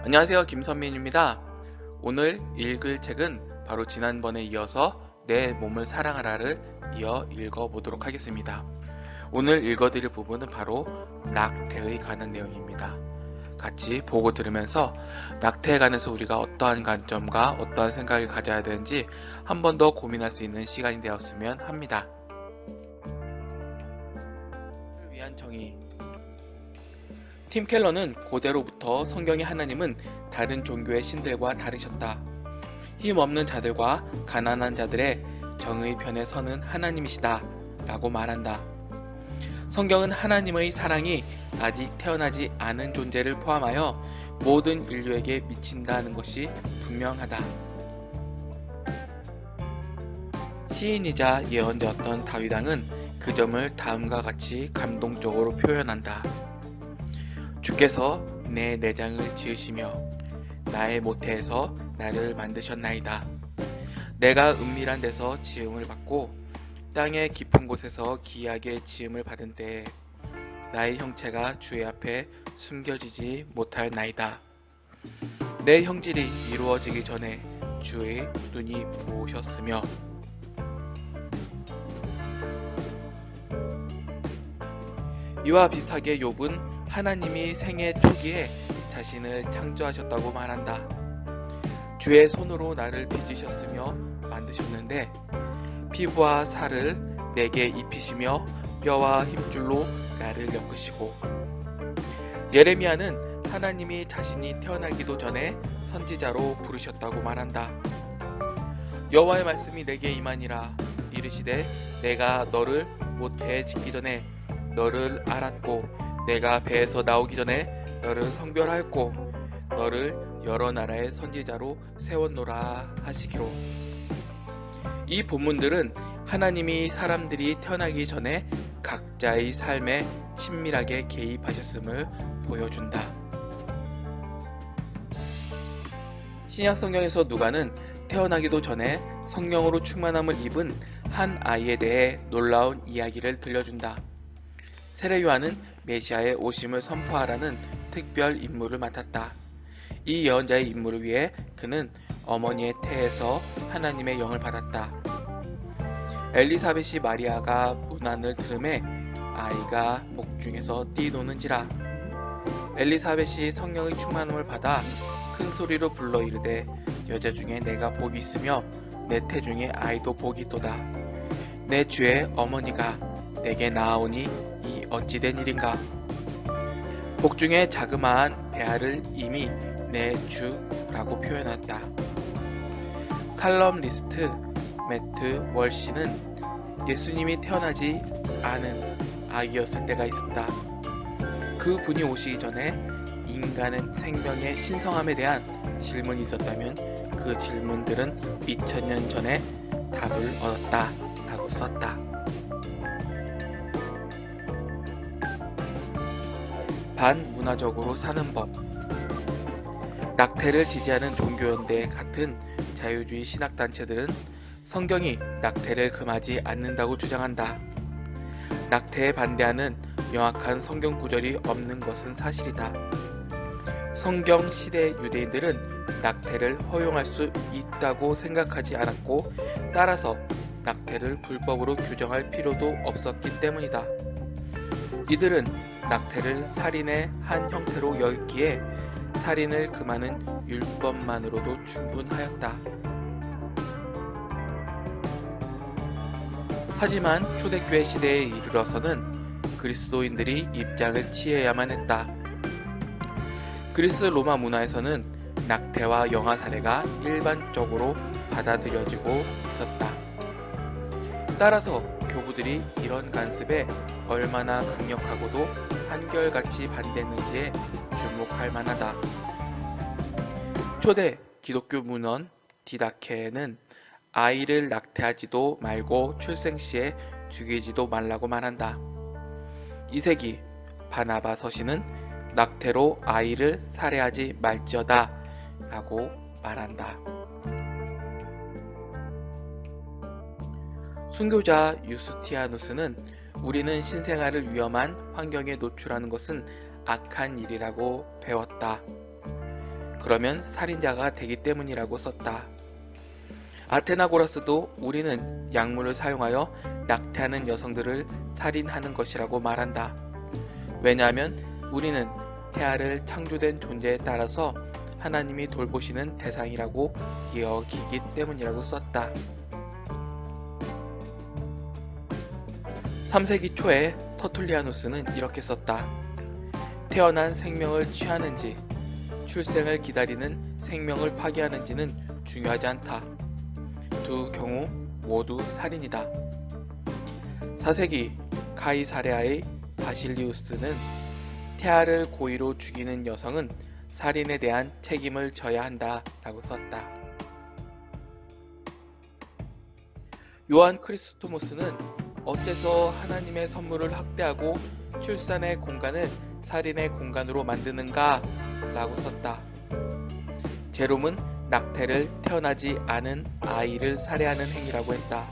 안녕하세요, 김선민입니다. 오늘 읽을 책은 바로 지난번에 이어서 내 몸을 사랑하라를 이어 읽어보도록 하겠습니다. 오늘 읽어드릴 부분은 바로 낙태에 관한 내용입니다. 같이 보고 들으면서 낙태에 관해서 우리가 어떠한 관점과 어떠한 생각을 가져야 되는지 한 번 더 고민할 수 있는 시간이 되었으면 합니다. 위한 정의. 팀 켈러는 고대로부터 성경의 하나님은 다른 종교의 신들과 다르셨다. 힘없는 자들과 가난한 자들의 정의 편에 서는 하나님이시다 라고 말한다. 성경은 하나님의 사랑이 아직 태어나지 않은 존재를 포함하여 모든 인류에게 미친다는 것이 분명하다. 시인이자 예언자였던 다윗왕은 그 점을 다음과 같이 감동적으로 표현한다. 주께서 내 내장을 지으시며 나의 모태에서 나를 만드셨나이다. 내가 은밀한 데서 지음을 받고 땅의 깊은 곳에서 기이하게 지음을 받은 때에 나의 형체가 주의 앞에 숨겨지지 못할 나이다. 내 형질이 이루어지기 전에 주의 눈이 보셨으며 이와 비슷하게 욥은 하나님이 생애 초기에 자신을 창조하셨다고 말한다. 주의 손으로 나를 빚으셨으며 만드셨는데 피부와 살을 내게 입히시며 뼈와 힘줄로 나를 엮으시고 예레미야는 하나님이 자신이 태어나기도 전에 선지자로 부르셨다고 말한다. 여호와의 말씀이 내게 임하니라 이르시되 내가 너를 모태에 짓기 전에 너를 알았고 내가 배에서 나오기 전에 너를 성별하였고 너를 여러 나라의 선지자로 세웠노라 하시기로. 이 본문들은 하나님이 사람들이 태어나기 전에 각자의 삶에 친밀하게 개입하셨음을 보여준다. 신약 성경에서 누가는 태어나기도 전에 성령으로 충만함을 입은 한 아이에 대해 놀라운 이야기를 들려준다. 세례 요한은 메시아의 오심을 선포하라는 특별 임무를 맡았다. 이 예언자의 임무를 위해 그는 어머니의 태에서 하나님의 영을 받았다. 엘리사벳이 마리아가 문안을 들음에 아이가 목중에서 뛰노는지라. 엘리사벳이 성령의 충만함을 받아 큰 소리로 불러 이르되 여자 중에 내가 복이 있으며 내 태 중에 아이도 복이 있도다. 내 주의 어머니가 내게 나아오니 이 어찌된 일인가. 복중에 자그마한 배아를 이미 내 주라고 표현했다. 칼럼 리스트 매트 월시는 예수님이 태어나지 않은 아기였을 때가 있었다. 그 분이 오시기 전에 인간의 생명의 신성함에 대한 질문이 있었다면 그 질문들은 2000년 전에 답을 얻었다 라고 썼다. 반문화적으로 사는 법. 낙태를 지지하는 종교연대 같은 자유주의 신학단체들은 성경이 낙태를 금하지 않는다고 주장한다. 낙태에 반대하는 명확한 성경 구절이 없는 것은 사실이다. 성경 시대 유대인들은 낙태를 허용할 수 있다고 생각하지 않았고 따라서 낙태를 불법으로 규정할 필요도 없었기 때문이다. 이들은 낙태를 살인의 한 형태로 여겼기에 살인을 금하는 율법만으로도 충분하였다. 하지만 초대교회 시대에 이르러서는 그리스도인들이 입장을 취해야만 했다. 그리스 로마 문화에서는 낙태와 영아 살해가 일반적으로 받아들여지고 있었다. 따라서 교부들이 이런 간습에 얼마나 강력하고도 한결같이 반대했는지에 주목할 만하다. 초대 기독교 문헌 디다케는 아이를 낙태하지도 말고 출생 시에 죽이지도 말라고 말한다. 2세기 바나바 서신은 낙태로 아이를 살해하지 말지어다 라고 말한다. 순교자 유스티아누스는 우리는 신생아를 위험한 환경에 노출하는 것은 악한 일이라고 배웠다. 그러면 살인자가 되기 때문이라고 썼다. 아테나고라스도 우리는 약물을 사용하여 낙태하는 여성들을 살인하는 것이라고 말한다. 왜냐하면 우리는 태아를 창조된 존재에 따라서 하나님이 돌보시는 대상이라고 여기기 때문이라고 썼다. 3세기 초에 터툴리아누스는 이렇게 썼다. 태어난 생명을 취하는지 출생을 기다리는 생명을 파괴하는지는 중요하지 않다. 두 경우 모두 살인이다. 4세기 카이사레아의 바실리우스는 태아를 고의로 죽이는 여성은 살인에 대한 책임을 져야 한다 라고 썼다. 요한 크리스토모스는 어째서 하나님의 선물을 학대하고 출산의 공간을 살인의 공간으로 만드는가 라고 썼다. 제롬은 낙태를 태어나지 않은 아이를 살해하는 행위라고 했다.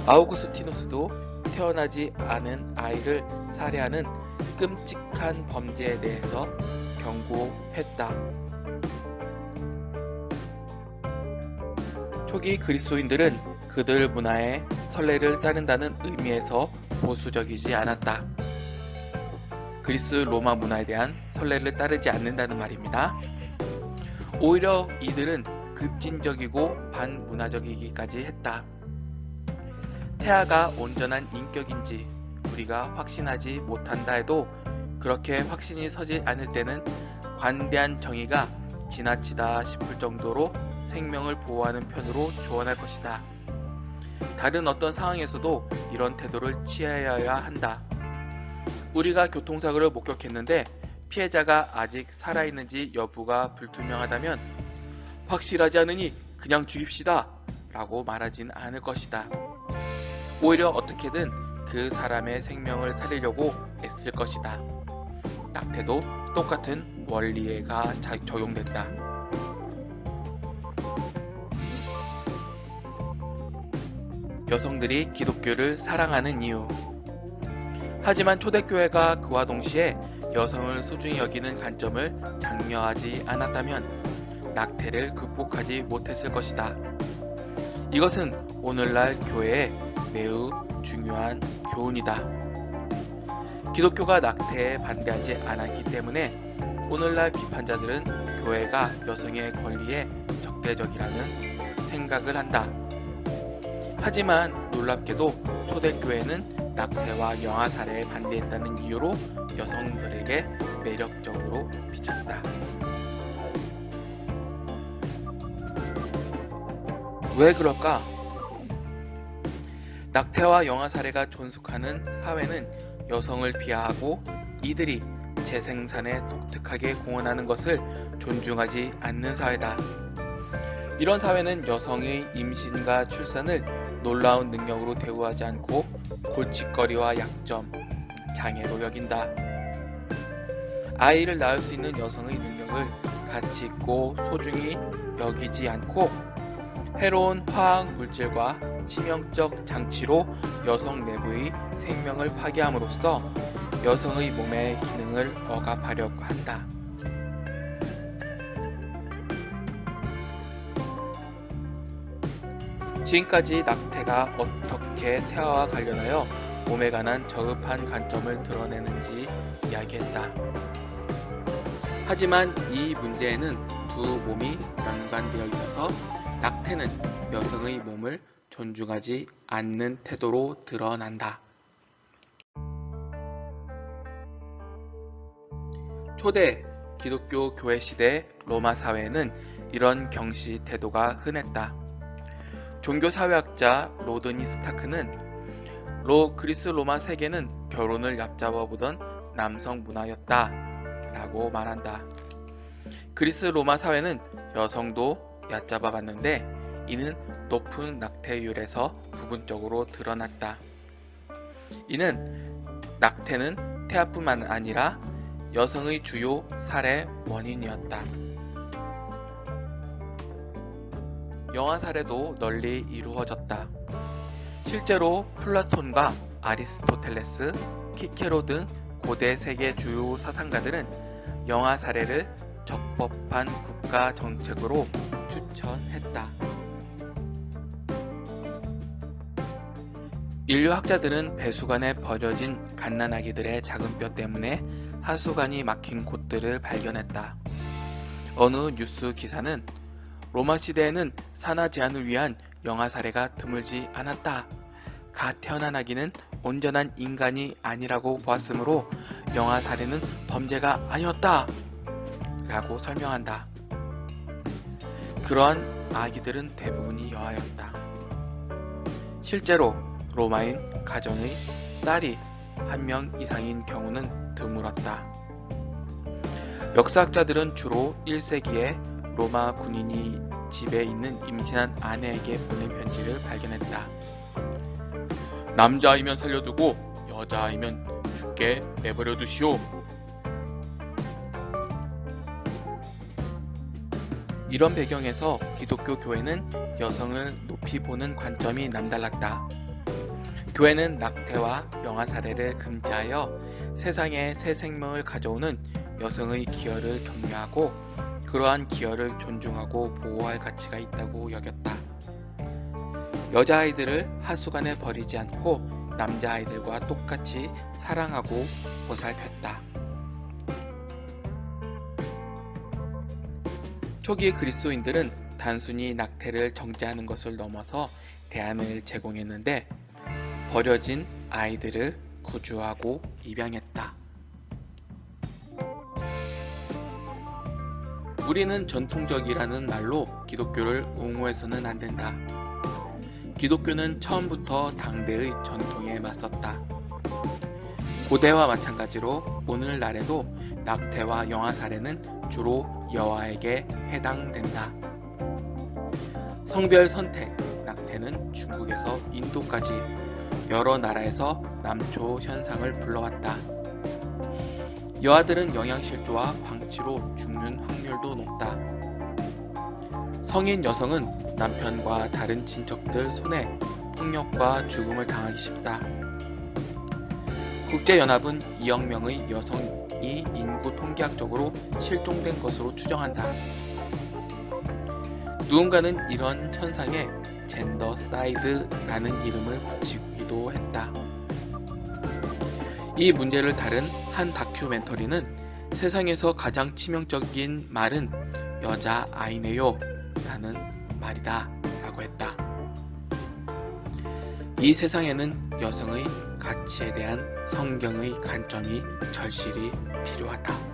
아우구스티누스도 태어나지 않은 아이를 살해하는 끔찍한 범죄에 대해서 경고했다. 초기 그리스도인들은 그들 문화의 선례를 따른다는 의미에서 보수적이지 않았다. 그리스 로마 문화에 대한 선례를 따르지 않는다는 말입니다. 오히려 이들은 급진적이고 반문화적이기까지 했다. 태아가 온전한 인격인지 우리가 확신하지 못한다 해도 그렇게 확신이 서지 않을 때는 관대한 정의가 지나치다 싶을 정도로 생명을 보호하는 편으로 조언할 것이다. 다른 어떤 상황에서도 이런 태도를 취하여야 한다. 우리가 교통사고를 목격했는데 피해자가 아직 살아있는지 여부가 불투명하다면 확실하지 않으니 그냥 죽입시다 라고 말하진 않을 것이다. 오히려 어떻게든 그 사람의 생명을 살리려고 애쓸 것이다. 낙태도 똑같은 원리가 적용된다. 여성들이 기독교를 사랑하는 이유. 하지만 초대교회가 그와 동시에 여성을 소중히 여기는 관점을 장려하지 않았다면 낙태를 극복하지 못했을 것이다. 이것은 오늘날 교회에 매우 중요한 교훈이다. 기독교가 낙태에 반대하지 않았기 때문에 오늘날 비판자들은 교회가 여성의 권리에 적대적이라는 생각을 한다. 하지만 놀랍게도 초대교회는 낙태와 영아 살해에 반대했다는 이유로 여성들에게 매력적으로 비쳤다. 왜 그럴까? 낙태와 영아 살해가 존속하는 사회는 여성을 비하하고 이들이 재생산에 독특하게 공헌하는 것을 존중하지 않는 사회다. 이런 사회는 여성의 임신과 출산을 놀라운 능력으로 대우하지 않고 골칫거리와 약점, 장애로 여긴다. 아이를 낳을 수 있는 여성의 능력을 가치 있고 소중히 여기지 않고 해로운 화학 물질과 치명적 장치로 여성 내부의 생명을 파괴함으로써 여성의 몸의 기능을 억압하려고 한다. 지금까지 낙태가 어떻게 태아와 관련하여 몸에 관한 저급한 관점을 드러내는지 이야기했다. 하지만 이 문제에는 두 몸이 연관되어 있어서 낙태는 여성의 몸을 존중하지 않는 태도로 드러난다. 초대 기독교 교회 시대 로마 사회에는 이런 경시 태도가 흔했다. 종교사회학자 로드니 스타크는 그리스 로마 세계는 결혼을 얕잡아 보던 남성 문화였다 라고 말한다. 그리스 로마 사회는 여성도 얕잡아 봤는데 이는 높은 낙태율에서 부분적으로 드러났다. 이는 낙태는 태아뿐만 아니라 여성의 주요 살해 원인이었다. 영아 살해도 널리 이루어졌다. 실제로 플라톤과 아리스토텔레스, 키케로 등 고대 세계 주요 사상가들은 영아 살해를 적법한 국가 정책으로 추천했다. 인류학자들은 배수관에 버려진 갓난아기들의 작은 뼈 때문에 하수관이 막힌 곳들을 발견했다. 어느 뉴스 기사는 로마 시대에는 산화 제한을 위한 영아 살해가 드물지 않았다. 갓 태어난 아기는 온전한 인간이 아니라고 보았으므로 영아 살해는 범죄가 아니었다. 라고 설명한다. 그러한 아기들은 대부분이 여아였다. 실제로 로마인 가정의 딸이 1명 이상인 경우는 드물었다. 역사학자들은 주로 1세기에 로마 군인이 집에 있는 임신한 아내에게 보낸 편지를 발견했다. 남자아이면 살려두고 여자아이면 죽게 내버려 두시오. 이런 배경에서 기독교 교회는 여성을 높이 보는 관점이 남달랐다. 교회는 낙태와 영아 살해를 금지하여 세상에 새 생명을 가져오는 여성의 기여를 격려하고 그러한 기여를 존중하고 보호할 가치가 있다고 여겼다. 여자아이들을 하수관에 버리지 않고 남자아이들과 똑같이 사랑하고 보살폈다. 초기 그리스도인들은 단순히 낙태를 정죄하는 것을 넘어서 대안을 제공했는데 버려진 아이들을 구주하고 입양했다. 우리는 전통적이라는 말로 기독교를 옹호해서는 안 된다. 기독교는 처음부터 당대의 전통에 맞섰다. 고대와 마찬가지로 오늘날에도 낙태와 영아 살해는 주로 여아에게 해당된다. 성별 선택, 낙태는 중국에서 인도까지 여러 나라에서 남초 현상을 불러왔다. 여아들은 영양실조와 방치로 죽는 확률도 높다. 성인 여성은 남편과 다른 친척들 손에 폭력과 죽음을 당하기 쉽다. 국제연합은 2억 명의 여성이 인구 통계학적으로 실종된 것으로 추정한다. 누군가는 이런 현상에 젠더사이드라는 이름을 붙이기도 했다. 이 문제를 다룬 한 다큐멘터리는 세상에서 가장 치명적인 말은 여자아이네요 라는 말이다 라고 했다. 이 세상에는 여성의 가치에 대한 성경의 관점이 절실히 필요하다.